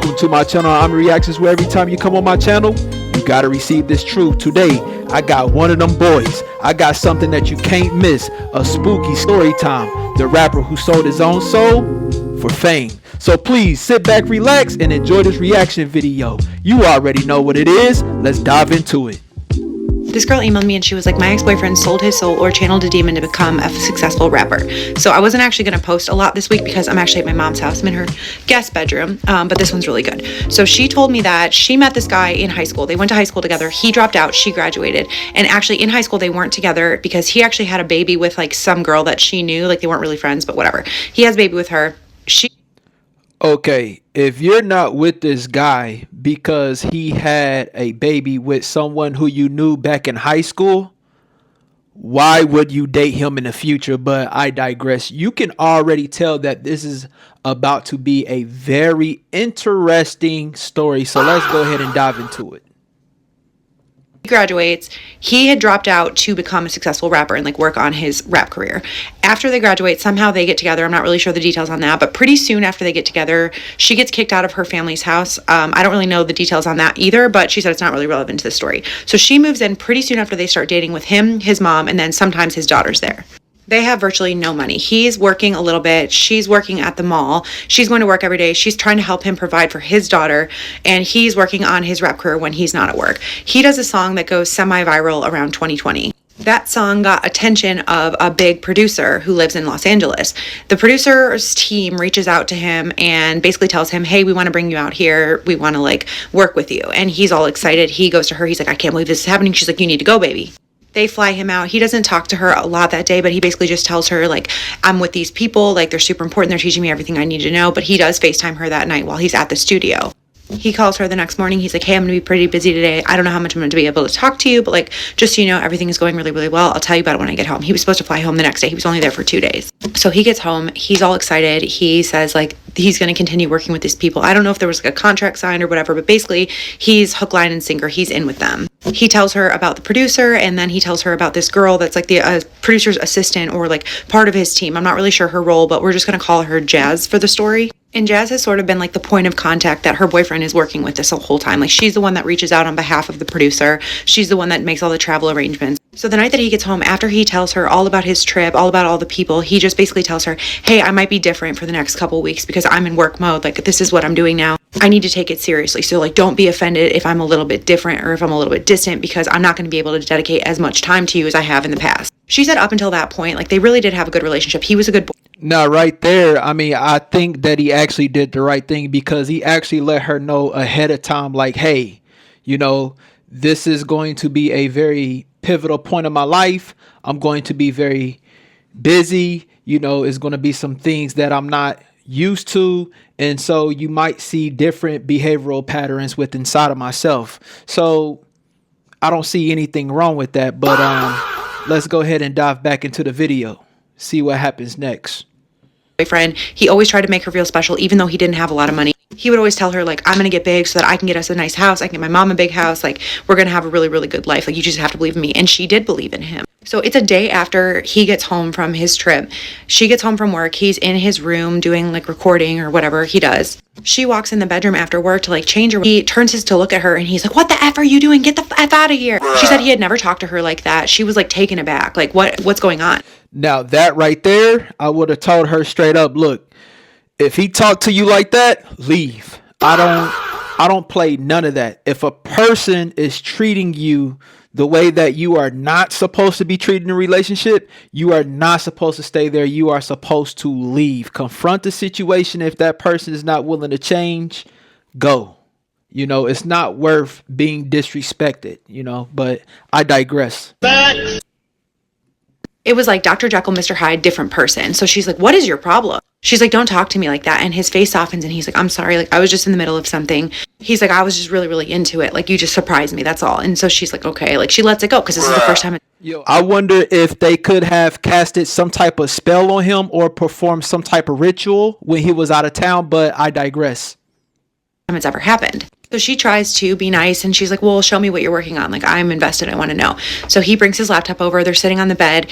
Welcome to my channel. I'm Reactions, where every time you come on my channel, you gotta receive this truth. Today, I got one of them boys. I got something that you can't miss. A spooky story time. The rapper who sold his own soul for fame. So please sit back, relax, and enjoy this reaction video. You already know what it is. Let's dive into it. This girl emailed me and she was like, my ex-boyfriend sold his soul or channeled a demon to become a successful rapper. So I wasn't actually going to post a lot this week because I'm actually at my mom's house. I'm in her guest bedroom, but this one's really good. So she told me that she met this guy in high school. They went to high school together. He dropped out. She graduated. And actually in high school, they weren't together because he actually had a baby with like some girl that she knew. Like they weren't really friends, but whatever. He has a baby with her. Okay, if you're not with this guy because he had a baby with someone who you knew back in high school, why would you date him in the future? But I digress. You can already tell that this is about to be a very interesting story. So let's go ahead and dive into it. He graduates. He had dropped out to become a successful rapper and like work on his rap career. After they graduate, somehow they get together. I'm not really sure the details on that, but pretty soon after they get together, she gets kicked out of her family's house. I don't really know the details on that either, but she said it's not really relevant to the story. So she moves in pretty soon after they start dating with him, his mom, and then sometimes his daughter's there. They have virtually no money. He's working a little bit. She's working at the mall. She's going to work every day. She's trying to help him provide for his daughter, and he's working on his rap career when he's not at work. He does a song that goes semi-viral around 2020. That song got attention of a big producer who lives in Los Angeles. The producer's team reaches out to him and basically tells him, hey, we want to bring you out here. We want to like work with you. And he's all excited. He goes to her. He's like, I can't believe this is happening. She's like, you need to go, baby. They fly him out. He doesn't talk to her a lot that day, but he basically just tells her, like, I'm with these people. Like, they're super important. They're teaching me everything I need to know. But he does FaceTime her that night while he's at the studio. He calls her the next morning. He's like, hey, I'm going to be pretty busy today. I don't know how much I'm going to be able to talk to you, but like, just so you know, everything is going really, really well. I'll tell you about it when I get home. He was supposed to fly home the next day. He was only there for 2 days. So he gets home. He's all excited. He says like, he's going to continue working with these people. I don't know if there was like a contract signed or whatever, but basically he's hook, line, and sinker. He's in with them. He tells her about the producer, and then he tells her about this girl that's like the producer's assistant or like part of his team. I'm not really sure her role, but we're just going to call her Jazz for the story. And Jazz has sort of been like the point of contact that her boyfriend is working with this whole time. Like she's the one that reaches out on behalf of the producer. She's the one that makes all the travel arrangements. So the night that he gets home, after he tells her all about his trip, all about all the people, he just basically tells her, hey, I might be different for the next couple weeks because I'm in work mode. Like this is what I'm doing now. I need to take it seriously. So like, don't be offended if I'm a little bit different or if I'm a little bit distant because I'm not going to be able to dedicate as much time to you as I have in the past. She said up until that point, like they really did have a good relationship. He was a good boy. Now, right there, I mean, I think that he actually did the right thing because he actually let her know ahead of time, like, hey, you know, this is going to be a very pivotal point of my life. I'm going to be very busy. You know, it's going to be some things that I'm not used to. And so you might see different behavioral patterns with inside of myself. So I don't see anything wrong with that. But let's go ahead and dive back into the video. See what happens next. Boyfriend, he always tried to make her feel special even though he didn't have a lot of money. He would always tell her like, I'm gonna get big so that I can get us a nice house, I can get my mom a big house, like we're gonna have a really, really good life, like you just have to believe in me. And she did believe in him. So it's a day after he gets home from his trip. She gets home from work. He's in his room doing like recording or whatever he does. She walks in the bedroom after work to like change her. He turns his to look at her and he's like, what the F are you doing? Get the F out of here. She said he had never talked to her like that. She was like taken aback. Like what's going on? Now that right there, I would have told her straight up, look, if he talked to you like that, leave. I don't play none of that. If a person is treating you the way that you are not supposed to be treated in a relationship, you are not supposed to stay there. You are supposed to leave. Confront the situation. If that person is not willing to change, go. You know, it's not worth being disrespected, you know, but I digress. It was like Dr. Jekyll, Mr. Hyde, different person. So she's like, what is your problem? She's like, don't talk to me like that. And his face softens and he's like, I'm sorry. Like I was just in the middle of something. He's like, I was just really, really into it. Like you just surprised me. That's all. And so she's like, okay. Like she lets it go because this is the first time. Yo, I wonder if they could have casted some type of spell on him or performed some type of ritual when he was out of town, but I digress. It's ever happened. So she tries to be nice and she's like, well, show me what you're working on. Like, I'm invested. I want to know. So he brings his laptop over. They're sitting on the bed.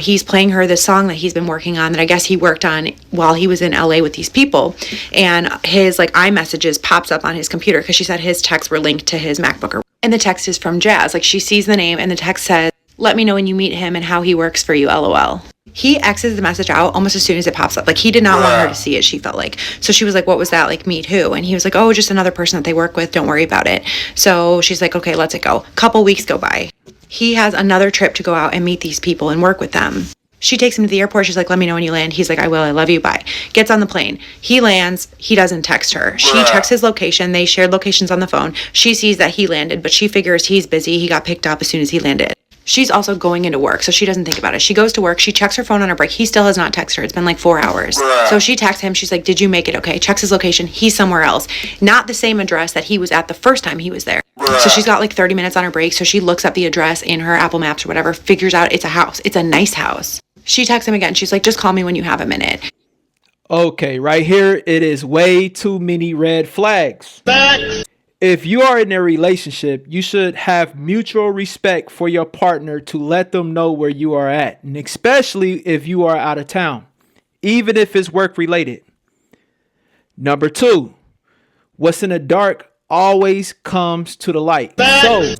He's playing her this song that he's been working on that I guess he worked on while he was in LA with these people. And his like iMessages pops up on his computer because she said his texts were linked to his MacBook. And the text is from Jazz. Like, she sees the name and the text says, let me know when you meet him and how he works for you, LOL. He X's the message out almost as soon as it pops up. Like, he did not want her to see it, she felt like. So she was like, what was that? Like, meet who? And he was like, oh, just another person that they work with. Don't worry about it. So she's like, okay, let's it go. Couple weeks go by. He has another trip to go out and meet these people and work with them. She takes him to the airport. She's like, let me know when you land. He's like, I will. I love you. Bye. Gets on the plane. He lands. He doesn't text her. She checks his location. They shared locations on the phone. She sees that he landed, but she figures he's busy. He got picked up as soon as he landed. She's also going into work, so she doesn't think about it. She goes to work. She checks her phone on her break. He still has not texted her. It's been like 4 hours. So she texts him. She's like, did you make it okay? Checks his location. He's somewhere else. Not the same address that he was at the first time he was there. So she's got like 30 minutes on her break. So she looks up the address in her Apple Maps or whatever, figures out it's a house. It's a nice house. She texts him again. She's like, just call me when you have a minute. Okay, right here, it is way too many red flags. If you are in a relationship, you should have mutual respect for your partner to let them know where you are at, and especially if you are out of town, even if it's work related. Number 2, what's in the dark always comes to the light. So,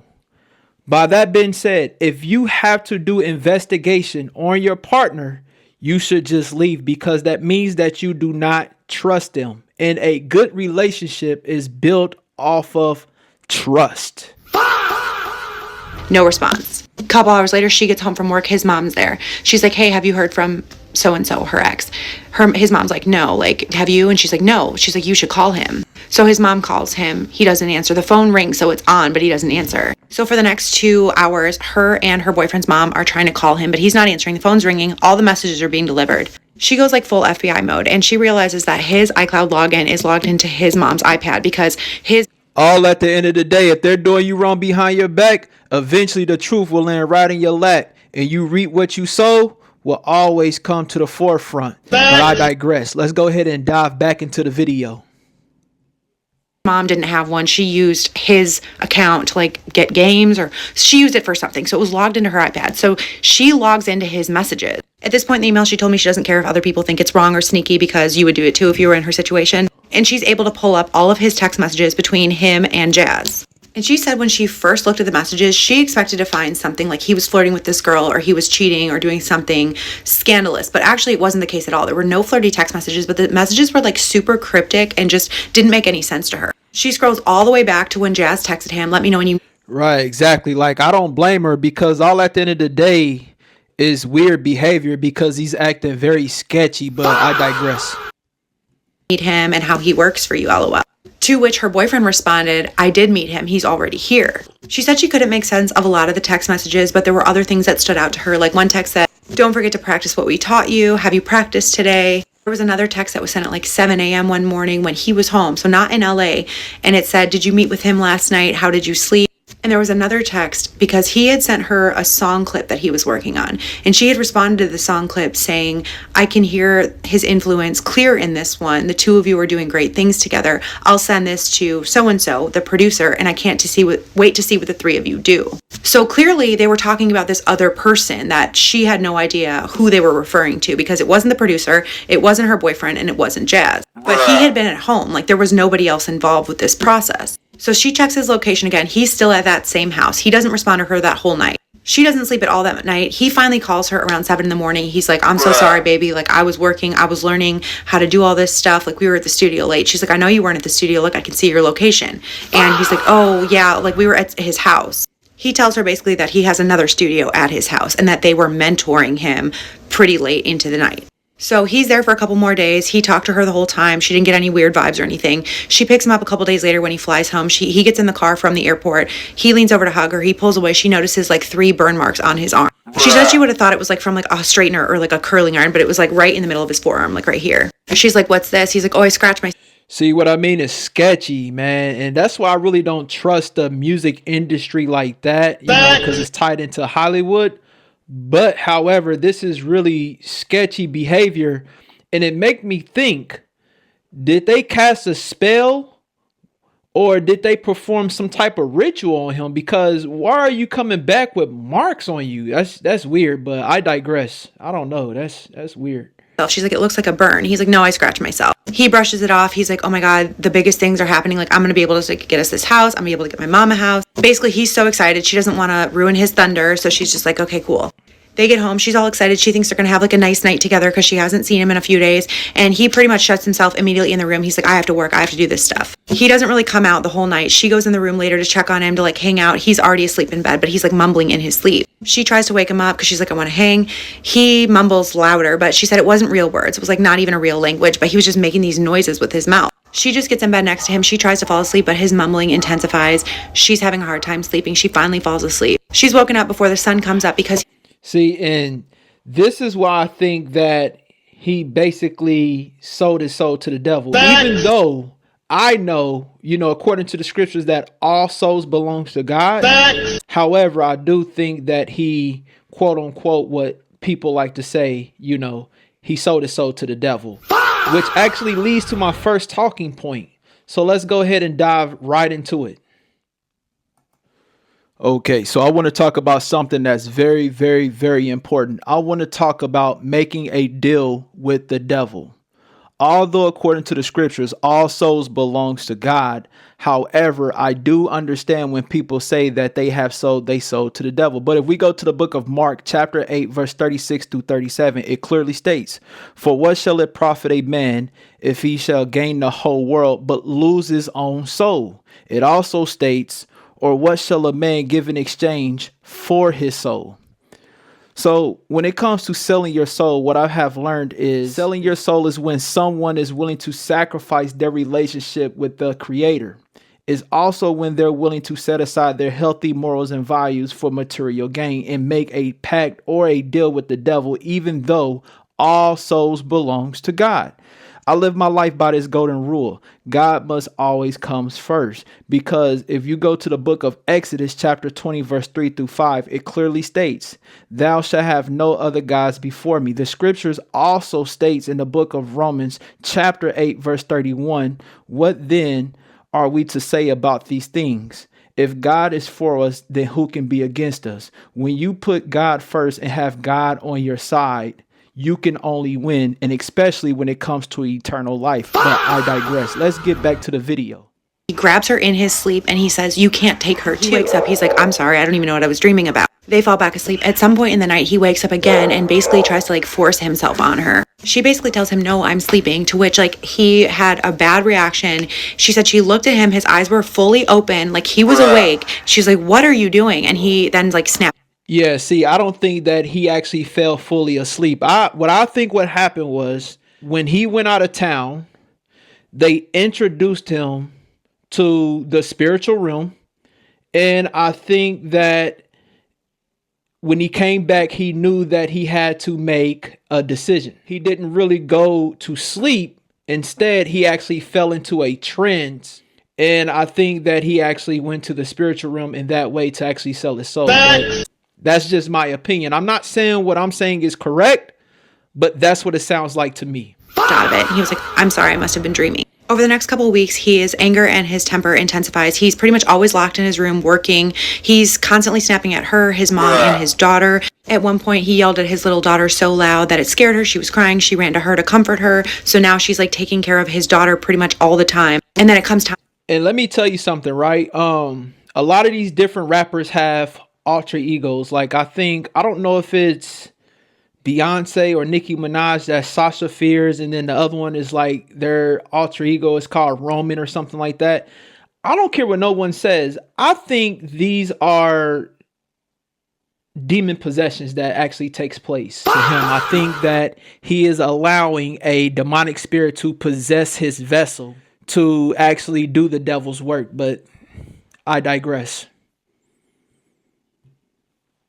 by that being said, if you have to do investigation on your partner, you should just leave, because that means that you do not trust them. And a good relationship is built off of trust. No response. A couple hours later, she gets home from work. His mom's there. She's like, hey, have you heard from so-and-so, her ex? His mom's like, no. Like, have you? And she's like, no. She's like, you should call him. So his mom calls him. He doesn't answer. The phone rings, so it's on, but he doesn't answer. So for the next 2 hours, her and her boyfriend's mom are trying to call him, but he's not answering. The phone's ringing. All the messages are being delivered. She goes like full FBI mode, and she realizes that his iCloud login is logged into his mom's iPad because his... All at the end of the day, if they're doing you wrong behind your back, eventually the truth will land right in your lap, and you reap what you sow will always come to the forefront. But I digress. Let's go ahead and dive back into the video. Mom didn't have one. She used his account to like get games, or she used it for something. So it was logged into her iPad. So she logs into his messages. At this point in the email, she told me she doesn't care if other people think it's wrong or sneaky because you would do it too if you were in her situation. And she's able to pull up all of his text messages between him and Jazz. And she said when she first looked at the messages, she expected to find something like he was flirting with this girl or he was cheating or doing something scandalous. But actually it wasn't the case at all. There were no flirty text messages, but the messages were like super cryptic and just didn't make any sense to her. She scrolls all the way back to when Jazz texted him, let me know when you... Right, exactly. Like, I don't blame her, because all at the end of the day is weird behavior, because he's acting very sketchy, but I digress. ...meet him and how he works for you, LOL. To which her boyfriend responded, I did meet him. He's already here. She said she couldn't make sense of a lot of the text messages, but there were other things that stood out to her. Like one text said, don't forget to practice what we taught you. Have you practiced today? There was another text that was sent at like 7 a.m. one morning when he was home, so not in LA. And it said, did you meet with him last night? How did you sleep? And there was another text because he had sent her a song clip that he was working on. And she had responded to the song clip saying, I can hear his influence clear in this one. The two of you are doing great things together. I'll send this to so-and-so, the producer, and I can't wait to see what the three of you do. So clearly they were talking about this other person that she had no idea who they were referring to, because it wasn't the producer, it wasn't her boyfriend, and it wasn't Jazz. But he had been at home. Like, there was nobody else involved with this process. So she checks his location again. He's still at that same house. He doesn't respond to her that whole night. She doesn't sleep at all that night. He finally calls her around 7 in the morning. He's like, I'm so sorry, baby. Like, I was working. I was learning how to do all this stuff. Like, we were at the studio late. She's like, I know you weren't at the studio. Look, I can see your location. And he's like, oh, yeah, like, we were at his house. He tells her basically that he has another studio at his house and that they were mentoring him pretty late into the night. So he's there for a couple more days. He talked to her the whole time. She didn't get any weird vibes or anything. She picks him up a couple days later when he flies home. He gets in the car from the airport. He leans over to hug her. He pulls away. She notices like 3 burn marks on his arm. She said she would have thought it was like from like a straightener or like a curling iron, but it was like right in the middle of his forearm, like right here. She's like, what's this? He's like, oh, I scratched my... See, what I mean is sketchy, man. And that's why I really don't trust the music industry like that, you know, because it's tied into Hollywood. But however, this is really sketchy behavior, and it make me think, did they cast a spell Or did they perform some type of ritual on him? Because why are you coming back with marks on you? That's weird, but I digress. I don't know. That's weird. She's like, it looks like a burn. He's like, no, I scratched myself. He brushes it off. He's like, oh my God, the biggest things are happening. Like, I'm going to be able to like, get us this house. I'm going to be able to get my mom a house. Basically, he's so excited. She doesn't want to ruin his thunder. So she's just like, okay, cool. They get home. She's all excited. She thinks they're going to have like a nice night together because she hasn't seen him in a few days. And he pretty much shuts himself immediately in the room. He's like, I have to work. I have to do this stuff. He doesn't really come out the whole night. She goes in the room later to check on him, to like hang out. He's already asleep in bed, but he's like mumbling in his sleep. She tries to wake him up because she's like, I want to hang. He mumbles louder, but she said it wasn't real words. It was like not even a real language, but he was just making these noises with his mouth. She just gets in bed next to him. She tries to fall asleep, but his mumbling intensifies. She's having a hard time sleeping. She finally falls asleep. She's woken up before the sun comes up because... See, and this is why I think that he basically sold his soul to the devil. Even though I know, according to the scriptures, that all souls belongs to God. However, I do think that he, quote unquote, what people like to say, he sold his soul to the devil, which actually leads to my first talking point. So let's go ahead and dive right into it. Okay, so I want to talk about something that's very, very, very important. I want to talk about making a deal with the devil. Although according to the scriptures, all souls belongs to God. However, I do understand when people say that they sold to the devil. But if we go to the book of Mark, chapter 8, verse 36 through 37, it clearly states, for what shall it profit a man if he shall gain the whole world, but lose his own soul? It also states, or what shall a man give in exchange for his soul? So when it comes to selling your soul, what I have learned is selling your soul is when someone is willing to sacrifice their relationship with the Creator. It's also when they're willing to set aside their healthy morals and values for material gain and make a pact or a deal with the devil, even though all souls belongs to God. I live my life by this golden rule. God must always comes first, because if you go to the book of Exodus chapter 20 verse 3 through 5, it clearly states, thou shalt have no other gods before me. The scriptures also states in the book of Romans chapter 8 verse 31, what then are we to say about these things? If God is for us, then who can be against us? When you put God first and have God on your side, you can only win, and especially when it comes to eternal life. But I digress. Let's get back to the video. He grabs her in his sleep and he says, you can't take her too. He wakes up. He's like, I'm sorry. I don't even know what I was dreaming about. They fall back asleep. At some point in the night, he wakes up again and basically tries to force himself on her. She basically tells him, no, I'm sleeping, to which he had a bad reaction. She said she looked at him. His eyes were fully open. He was awake. She's like, what are you doing? And he then snapped. Yeah, see, I don't think that he actually fell fully asleep. I think what happened was when he went out of town, they introduced him to the spiritual realm. And I think that when he came back, he knew that he had to make a decision. He didn't really go to sleep. Instead, he actually fell into a trance. And I think that he actually went to the spiritual realm in that way to actually sell his soul. But that's just my opinion. I'm not saying what I'm saying is correct, but that's what it sounds like to me. Out of it. He was like, I'm sorry, I must have been dreaming. Over the next couple of weeks, his anger and his temper intensifies. He's pretty much always locked in his room working. He's constantly snapping at her, his mom, and his daughter. At one point, he yelled at his little daughter so loud that it scared her. She was crying. She ran to her to comfort her. So now she's taking care of his daughter pretty much all the time. And then it comes time. And let me tell you something, right? A lot of these different rappers have alter egos. I don't know if it's Beyonce or Nicki Minaj, that's Sasha Fierce, and then the other one is their alter ego is called Roman or something like that. I don't care what no one says. I think these are demon possessions that actually takes place to him. I think that he is allowing a demonic spirit to possess his vessel to actually do the devil's work, but I digress.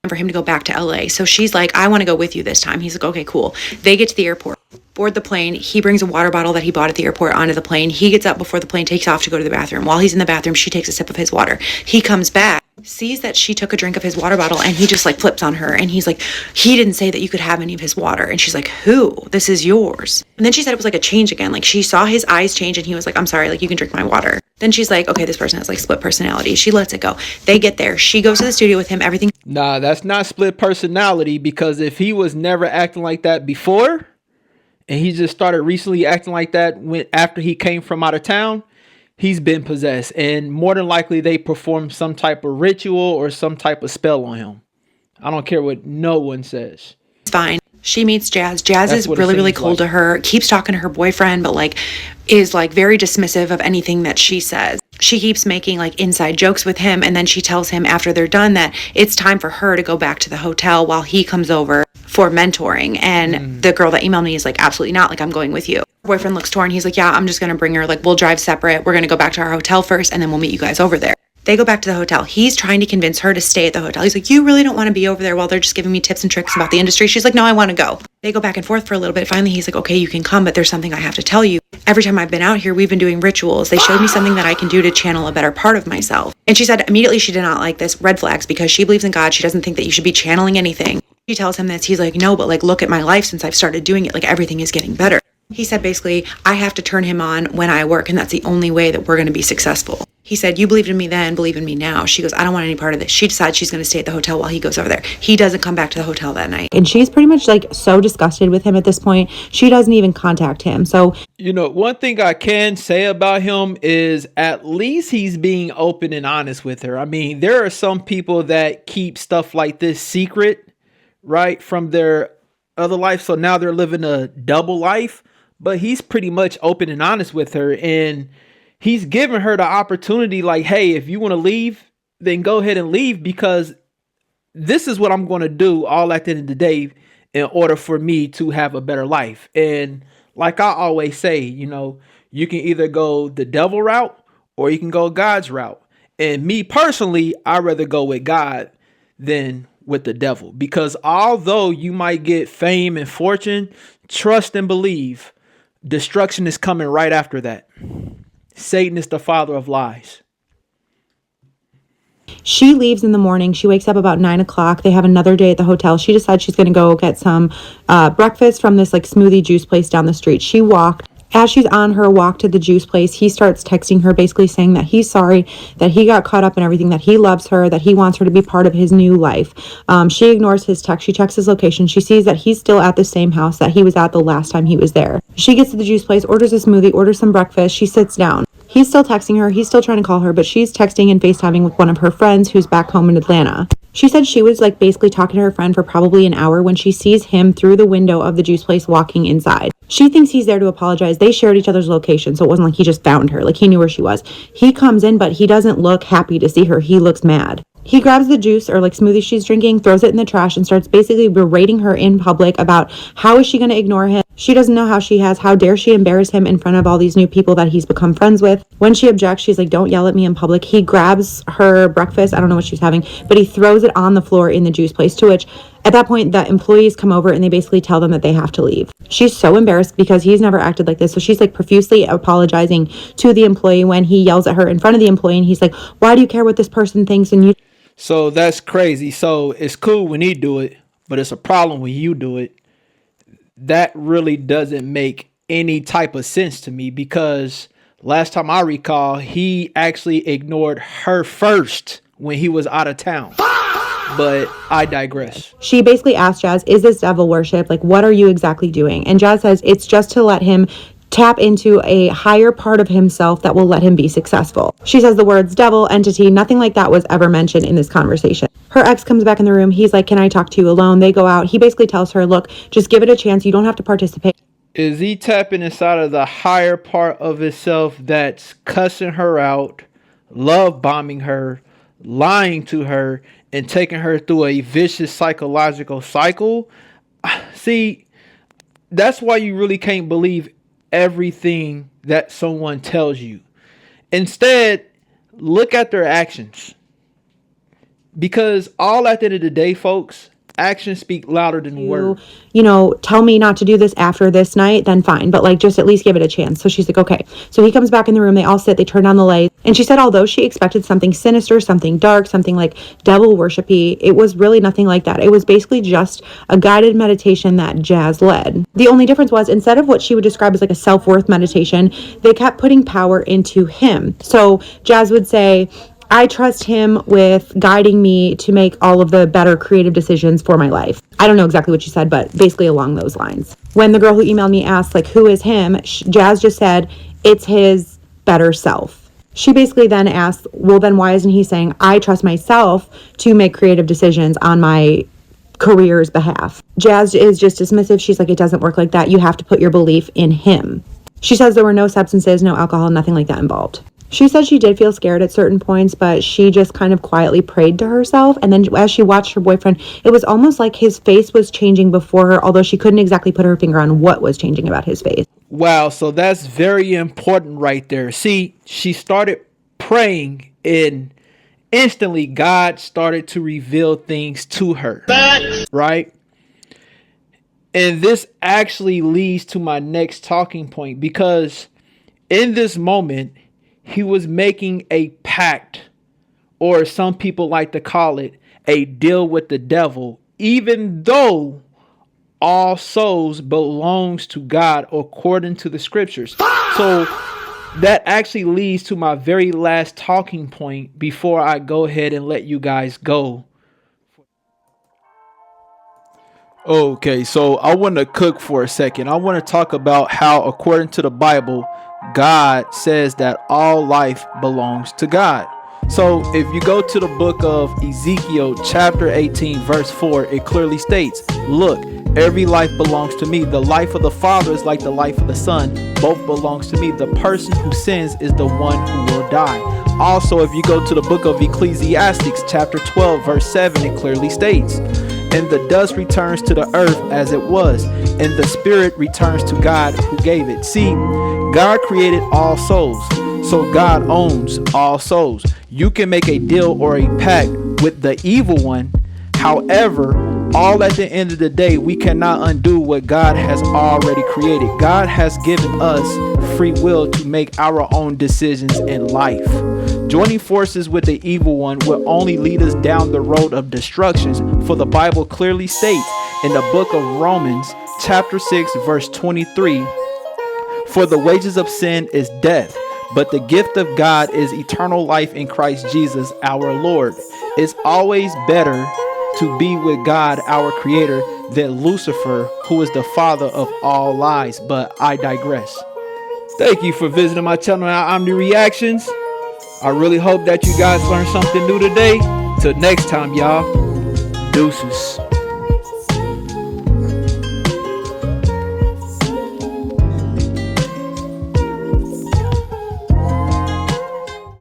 For him to go back to LA. So she's like, I want to go with you this time. He's like, okay, cool. They get to the airport, board the plane. He brings a water bottle that he bought at the airport onto the plane. He gets up before the plane takes off to go to the bathroom. While he's in the bathroom, she takes a sip of his water. He comes back. sees that she took a drink of his water bottle, and he just like flips on her, and he's like, he didn't say that you could have any of his water. And she's like, who? This is yours. And then she said it was like a change again. Like she saw his eyes change, and he was like, I'm sorry, like you can drink my water. Then she's like, okay, this person has like split personality. She lets it go. They get there. She goes to the studio with him. Everything. Nah, that's not split personality, because if he was never acting like that before and he just started recently acting like that after he came from out of town, he's been possessed, and more than likely they performed some type of ritual or some type of spell on him. I don't care what no one says. It's fine. She meets Jazz. Jazz That's is what it really, really seems cold like. to her, keeps talking to her boyfriend, but like is like very dismissive of anything that she says. She keeps making like inside jokes with him, and then she tells him after they're done that it's time for her to go back to the hotel while he comes over for mentoring. And the girl that emailed me is like, absolutely not, like I'm going with you. Her boyfriend looks torn. He's like, yeah, I'm just gonna bring her, like we'll drive separate. We're gonna go back to our hotel first, and then we'll meet you guys over there. They go back to the hotel. He's trying to convince her to stay at the hotel. He's like, you really don't want to be over there while they're just giving me tips and tricks about the industry. She's like, no, I want to go. They go back and forth for a little bit. Finally, he's like, okay, you can come, but there's something I have to tell you. Every time I've been out here, we've been doing rituals. They showed me something that I can do to channel a better part of myself. And she said immediately she did not like this. Red flags, because she believes in God. She doesn't think that you should be channeling anything. She tells him this. He's like, no, but like, look at my life since I've started doing it. Like everything is getting better. He said, basically, I have to turn him on when I work, and that's the only way that we're going to be successful. He said, you believed in me then, believe in me now. She goes, I don't want any part of this. She decides she's going to stay at the hotel while he goes over there. He doesn't come back to the hotel that night. And she's pretty much like so disgusted with him at this point. She doesn't even contact him. So, You know, one thing I can say about him is at least he's being open and honest with her. I mean, there are some people that keep stuff like this secret, right, from their other life. So now they're living a double life, but he's pretty much open and honest with her. And he's giving her the opportunity, like, hey, if you want to leave, then go ahead and leave, because this is what I'm going to do all at the end of the day in order for me to have a better life. And like I always say, you know, you can either go the devil route or you can go God's route. And me personally, I'd rather go with God than with the devil, because although you might get fame and fortune, trust and believe destruction is coming right after that. Satan is the father of lies. she leaves in the morning. She wakes up about 9 o'clock. They have another day at the hotel. She decides she's going to go get some breakfast from this like smoothie juice place down the street. She walked. As she's on her walk to the juice place, he starts texting her, basically saying that he's sorry, that he got caught up in everything, that he loves her, that he wants her to be part of his new life. She ignores his text. She checks his location. She sees that he's still at the same house that he was at the last time he was there. She gets to the juice place, orders a smoothie, orders some breakfast. She sits down. He's still texting her. He's still trying to call her, but she's texting and FaceTiming with one of her friends who's back home in Atlanta. She said she was like basically talking to her friend for probably an hour when she sees him through the window of the juice place walking inside. She thinks he's there to apologize. They shared each other's location, so it wasn't like he just found her. Like he knew where she was. He comes in, but he doesn't look happy to see her. He looks mad. He grabs the juice or like smoothie she's drinking, throws it in the trash, and starts basically berating her in public about how is she going to ignore him. She doesn't know how she has. How dare she embarrass him in front of all these new people that he's become friends with. When she objects, she's like, don't yell at me in public. He grabs her breakfast. I don't know what she's having, but he throws it on the floor in the juice place, to which at that point, the employees come over and they basically tell them that they have to leave. She's so embarrassed because he's never acted like this. So she's like profusely apologizing to the employee when he yells at her in front of the employee. And he's like, why do you care what this person thinks? And you... So that's crazy. So it's cool when he do it, but it's a problem when you do it. That really doesn't make any type of sense to me, because last time I recall, he actually ignored her first when he was out of town. But I digress. She basically asked Jazz, is this devil worship? Like, what are you exactly doing? And Jazz says it's just to let him tap into a higher part of himself that will let him be successful. She says the words devil, entity, nothing like that was ever mentioned in this conversation. Her ex comes back in the room. He's like, can I talk to you alone? They go out. He basically tells her, look, just give it a chance. You don't have to participate. Is he tapping inside of the higher part of himself that's cussing her out, love bombing her, lying to her, and taking her through a vicious psychological cycle? See, that's why you really can't believe everything that someone tells you. Instead, look at their actions. Because all at the end of the day, folks, Actions speak louder than words. You know, tell me not to do this after this night, then fine. But like, just at least give it a chance. So she's like, okay. So he comes back in the room. They all sit. They turn down the light. And she said, although she expected something sinister, something dark, something like devil worshipy, it was really nothing like that. It was basically just a guided meditation that Jazz led. The only difference was, instead of what she would describe as like a self-worth meditation, they kept putting power into him. So Jazz would say, I trust him with guiding me to make all of the better creative decisions for my life. I don't know exactly what she said, but basically along those lines. When the girl who emailed me asked, like, who is him? Jazz just said, it's his better self. She basically then asked, well, then why isn't he saying, I trust myself to make creative decisions on my career's behalf? Jazz is just dismissive. She's like, it doesn't work like that. You have to put your belief in him. She says there were no substances, no alcohol, nothing like that involved. She said she did feel scared at certain points, but she just kind of quietly prayed to herself. And then as she watched her boyfriend, it was almost like his face was changing before her, although she couldn't exactly put her finger on what was changing about his face. Wow, so that's very important right there. See, she started praying and instantly God started to reveal things to her, right? And this actually leads to my next talking point, because in this moment, he was making a pact, or some people like to call it a deal with the devil, even though all souls belongs to God according to the scriptures. So that actually leads to my very last talking point before I go ahead and let you guys go. Okay, so I want to cook for a second. I want to talk about how, according to the Bible, God says that all life belongs to God. So if you go to the book of Ezekiel chapter 18 verse 4, it clearly states, look, every life belongs to me. The life of the Father is like the life of the Son. Both belongs to me. The person who sins is the one who will die. Also, if you go to the book of Ecclesiastes chapter 12 verse 7, it clearly states, and the dust returns to the earth as it was, and the spirit returns to God who gave it. See, God created all souls, so God owns all souls. You can make a deal or a pact with the evil one. However, all at the end of the day, we cannot undo what God has already created. God has given us free will to make our own decisions in life. Joining forces with the evil one will only lead us down the road of destructions, for the Bible clearly states in the book of Romans chapter 6 verse 23, for the wages of sin is death, but the gift of God is eternal life in Christ Jesus our Lord. It's always better to be with God, our creator, than Lucifer, who is the father of all lies. But I digress. Thank you for visiting my channel, Omni Reactions. I really hope that you guys learned something new today. Till next time, y'all. Deuces.